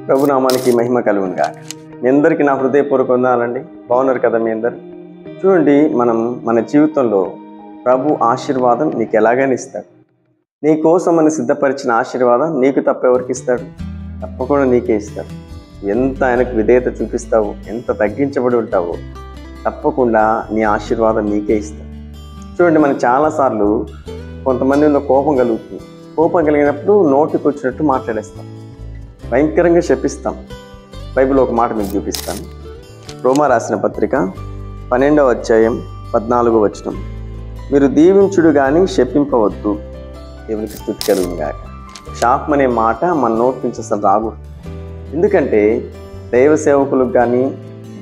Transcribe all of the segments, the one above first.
ప్రభునామానికి మహిమ కలుగును గాక. మీ అందరికీ నా హృదయపూర్వక వందనాలండి. బాగున్నారు కదా మీ అందరు? చూడండి, మనం మన జీవితంలో ప్రభు ఆశీర్వాదం నీకు ఎలాగైనా ఇస్తాడు. నీ కోసం అని సిద్ధపరిచిన ఆశీర్వాదం నీకు తప్ప ఎవరికి ఇస్తాడు? తప్పకుండా నీకే ఇస్తాడు. ఎంత ఆయనకు విధేయత చూపిస్తావు, ఎంత తగ్గించబడి ఉంటావో తప్పకుండా నీ ఆశీర్వాదం నీకే ఇస్తాడు. చూడండి, మనం చాలాసార్లు కొంతమంది కోపం కలుగుతుంది. కోపం కలిగినప్పుడు నోటికి వచ్చినట్టు మాట్లాడేస్తాం, భయంకరంగా శపిస్తాం. బైబిల్ ఒక మాట మీకు చూపిస్తాను. రోమా రాసిన పత్రిక 12వ అధ్యాయం 14వ వచనం. మీరు దీవించుడు కానీ శపింపవద్దు, దేవునికి స్తుతి కలుగును గాక. శాపం అనే మాట మన నోటి నుంచి అసలు రాకూడదు. ఎందుకంటే దైవ సేవకులకు కానీ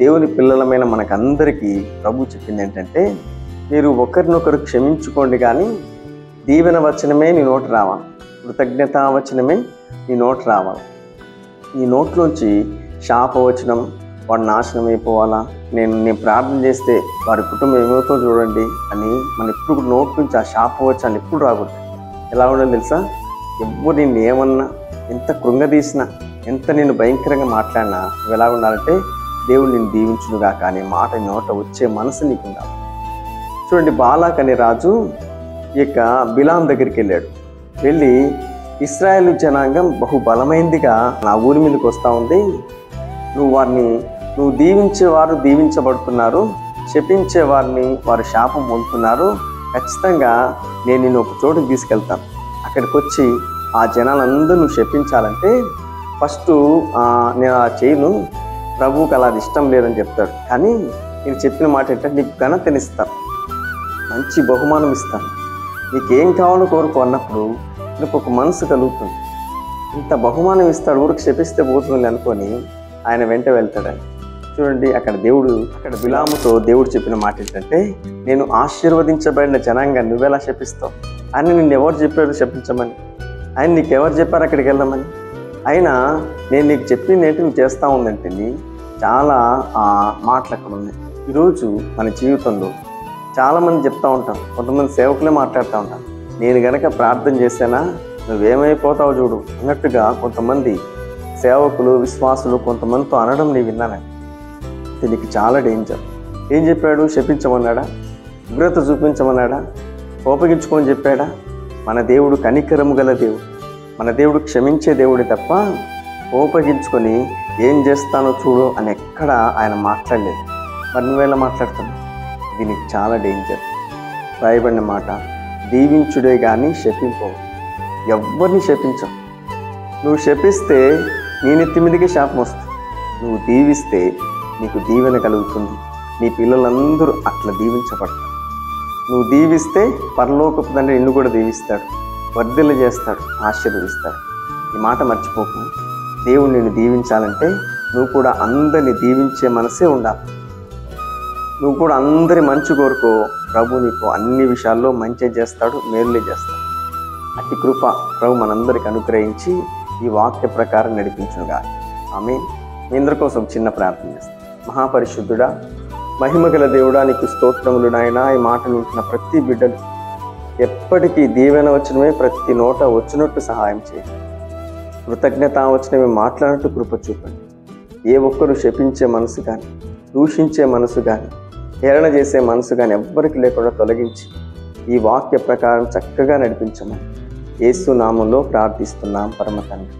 దేవుని పిల్లలమైన మనకందరికీ ప్రభు చెప్పింది ఏంటంటే, మీరు ఒకరినొకరు క్షమించుకోండి, కానీ దీవెన వచనమే నీ నోటి రావాలి, కృతజ్ఞతా వచనమే నీ నోటి రావాలి. నీ నోట్లోంచి శాపవచనం, వాడు నాశనం అయిపోవాలా, నేను ప్రార్థన చేస్తే వారి కుటుంబం ఏమవుతో చూడండి అని మన ఇప్పుడు నోట్ నుంచి ఆ శాపవచనాన్ని ఎప్పుడు రాకూడదు. ఎలా ఉండాలి తెలుసా? ఎవ్వరు నిన్ను ఏమన్నా, ఎంత కృంగదీసినా, ఎంత నేను భయంకరంగా మాట్లాడినా నువ్వు ఎలా ఉండాలంటే, దేవుడు నిన్ను దీవించునుగా కానీ మాట నోట వచ్చే మనసు నీకు ఉండాలి. చూడండి, బాలాక్ అనే రాజు ఈ యొక్క బిలాం దగ్గరికి వెళ్ళాడు. వెళ్ళి, ఇశ్రాయేలు జనాంగం బహుబలమైందిగా నా ఊరి మీదకి వస్తూ ఉంది, నువ్వు దీవించేవారు దీవించబడుతున్నారు, శపించే వారిని వారు శాపం పొందుతున్నారు. ఖచ్చితంగా నేను నిన్ను ఒక చోటుకి తీసుకెళ్తాను. అక్కడికి వచ్చి ఆ జనాలందరూ నువ్వు శపించాలంటే ఫస్ట్ నేను అలా చేయను, ప్రభువుకి అలా ఇష్టం లేదని చెప్తాడు. కానీ నేను చెప్పిన మాట ఏంటంటే, నీకు ఘనతనిస్తాను, మంచి బహుమానం ఇస్తాను, నీకేం కావాలో కోరుకో అన్నప్పుడు నీకు ఒక మనసు కలుగుతుంది. ఇంత బహుమానం ఇస్తాడు, ఊరికి శపిస్తే పోతుంది అనుకొని ఆయన వెంట వెళ్తాడని. చూడండి, అక్కడ బిలాముతో దేవుడు చెప్పిన మాట ఏంటంటే, నేను ఆశీర్వదించబడిన జనాంగాన్ని నువ్వెలా శపిస్తావు? ఆయన నిన్ను ఎవరు చెప్పాడు శపించమని? ఆయన నీకు ఎవరు చెప్పారు అక్కడికి వెళ్దామని? అయినా నేను నీకు చెప్పింది ఏంటి నువ్వు చేస్తూ ఉందంటే చాలా మాటలు అక్కడ ఉన్నాయి. ఈరోజు మన జీవితంలో చాలామంది చెప్తూ ఉంటాం, కొంతమంది సేవకులే మాట్లాడుతూ ఉంటాం, నేను గనక ప్రార్థన చేశానా నువ్వేమైపోతావు చూడు అన్నట్టుగా కొంతమంది సేవకులు, విశ్వాసులు కొంతమందితో అనడం నేను విన్నానండి. దీనికి చాలా డేంజర్. ఏం చెప్పాడు? శపించమన్నాడా? ఉగ్రత చూపించమన్నాడా? కోపగించుకొని చెప్పాడా? మన దేవుడు కనికరము గల దేవుడు, మన దేవుడు క్షమించే దేవుడే తప్ప కోపగించుకొని ఏం చేస్తానో చూడు అని ఎక్కడ ఆయన మాట్లాడలేదు. మరి నువ్వేలా మాట్లాడుతున్నావు? దీనికి చాలా డేంజర్. రాయబడిన మాట, దీవించుడే కానీ శపింపవు. ఎవరిని శపించవు. నువ్వు శపిస్తే నీ నెత్తి మీదకే శాపం వస్తుంది. నువ్వు దీవిస్తే నీకు దీవెన కలుగుతుంది. నీ పిల్లలందరూ అట్లా దీవించబడతారు. నువ్వు దీవిస్తే పరలోకపు తండ్రి నిన్ను కూడా దీవిస్తాడు, వర్ధిల్ల చేస్తాడు, ఆశీర్వదిస్తాడు. ఈ మాట మర్చిపోకు. దేవుడు నిన్ను దీవించాలంటే నువ్వు కూడా అందరిని దీవించే మనసే ఉండాలి. నువ్వు కూడా అందరి మంచి కోరుకో, ప్రభు నీకు అన్ని విషయాల్లో మంచి చేస్తాడు, మేలులే చేస్తాడు. అతి కృప ప్రభు మనందరికి అనుగ్రహించి ఈ వాక్య ప్రకారం నడిపించునుగా. ఆమేన్. మీ అందరి కోసం చిన్న ప్రార్థన చేస్తాను. మహాపరిశుద్ధుడా, మహిమగల దేవుడా, నీకు స్తోత్రములు నాయనా. ఈ మాటలు ఉంటున్న ప్రతి బిడ్డలు ఎప్పటికీ దీవెన వచనమే ప్రతి నోట వచ్చినట్టు సహాయం చేయండి. కృతజ్ఞత వచనమే మాట్లాడినట్టు కృప చూపండి. ఏ ఒక్కరు శపించే మనసు కానీ, దూషించే మనసు కానీ, హేళన చేసే మనసు కానీ ఎవ్వరికి లేకుండా తొలగించి ఈ వాక్య ప్రకారం చక్కగా నడిపించమని యేసు నామంలో ప్రార్థిస్తున్నాం పరమ తండ్రి.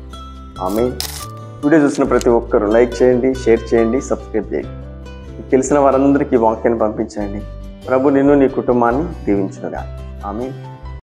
ఆమేన్. వీడియో చూసిన ప్రతి ఒక్కరు లైక్ చేయండి, షేర్ చేయండి, సబ్స్క్రైబ్ చేయండి. మీకు తెలిసిన వారందరికీ వాక్యాన్ని పంపించండి. ప్రభు నిన్ను, నీ కుటుంబాన్ని దీవించునుగా. ఆమేన్.